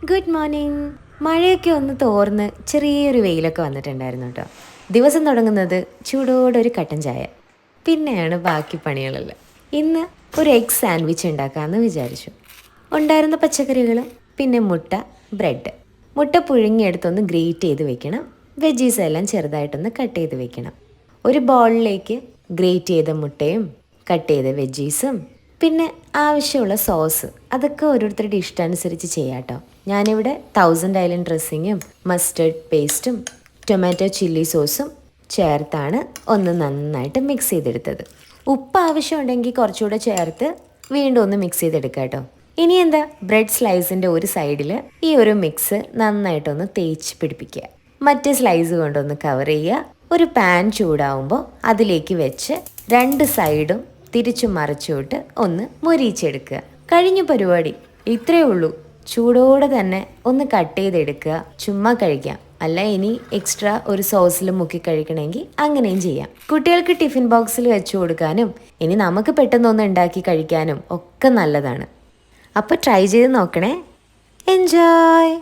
Good morning. മഴയൊക്കെ ഒന്ന് തോർന്ന് ചെറിയൊരു വെയിലൊക്കെ വന്നിട്ടുണ്ടായിരുന്നു കേട്ടോ. ദിവസം തുടങ്ങുന്നത് ചൂടോടൊരു കട്ടൻ ചായ, പിന്നെയാണ് ബാക്കി പണികളെല്ലാം. ഇന്ന് ഒരു എഗ് സാൻഡ്വിച്ച് ഉണ്ടാക്കാമെന്ന് വിചാരിച്ചു. ഉണ്ടായിരുന്ന പച്ചക്കറികളും പിന്നെ മുട്ട, ബ്രെഡ്. മുട്ട പുഴുങ്ങിയെടുത്തൊന്ന് ഗ്രേറ്റ് ചെയ്ത് വെക്കണം. വെജീസ് എല്ലാം ചെറുതായിട്ടൊന്ന് കട്ട് ചെയ്ത് വെക്കണം. ഒരു ബൗളിലേക്ക് ഗ്രേറ്റ് ചെയ്ത മുട്ടയും കട്ട് ചെയ്ത വെജീസും പിന്നെ ആവശ്യമുള്ള സോസ് അതൊക്കെ ഓരോരുത്തരുടെ ഇഷ്ടമനുസരിച്ച് ചെയ്യാം കേട്ടോ. ഞാനിവിടെ 1000 ഐലൻഡ് ഡ്രസ്സിങ്ങും മസ്റ്റർഡ് പേസ്റ്റും ടൊമാറ്റോ ചില്ലി സോസും ചേർത്താണ് ഒന്ന് നന്നായിട്ട് മിക്സ് ചെയ്തെടുത്തത്. ഉപ്പ് ആവശ്യമുണ്ടെങ്കിൽ കുറച്ചുകൂടെ ചേർത്ത് വീണ്ടും ഒന്ന് മിക്സ് ചെയ്തെടുക്കുക കേട്ടോ. ഇനി എന്താ, ബ്രെഡ് സ്ലൈസിൻ്റെ ഒരു സൈഡിൽ ഈ ഒരു മിക്സ് നന്നായിട്ടൊന്ന് തേച്ച് പിടിപ്പിക്കുക. മറ്റേ സ്ലൈസ് കൊണ്ടൊന്ന് കവർ ചെയ്യുക. ഒരു പാൻ ചൂടാവുമ്പോൾ അതിലേക്ക് വെച്ച് 2 സൈഡും തിരിച്ചു മറിച്ചോട്ട് ഒന്ന് മൊരിച്ചെടുക്കുക. കഴിഞ്ഞ പരിപാടി. ഇത്രയേ ഉള്ളൂ. ചൂടോടെ തന്നെ ഒന്ന് കട്ട് ചെയ്തെടുക്കുക. ചുമ്മാ കഴിക്കാം, അല്ല ഇനി എക്സ്ട്രാ ഒരു സോസിൽ മുക്കി കഴിക്കണമെങ്കിൽ അങ്ങനെയും ചെയ്യാം. കുട്ടികൾക്ക് ടിഫിൻ ബോക്സിൽ വെച്ചു കൊടുക്കാനും ഇനി നമുക്ക് പെട്ടെന്നൊന്ന് ഉണ്ടാക്കി കഴിക്കാനും ഒക്കെ നല്ലതാണ്. അപ്പോൾ ട്രൈ ചെയ്ത് നോക്കണേ. എൻജോയ്.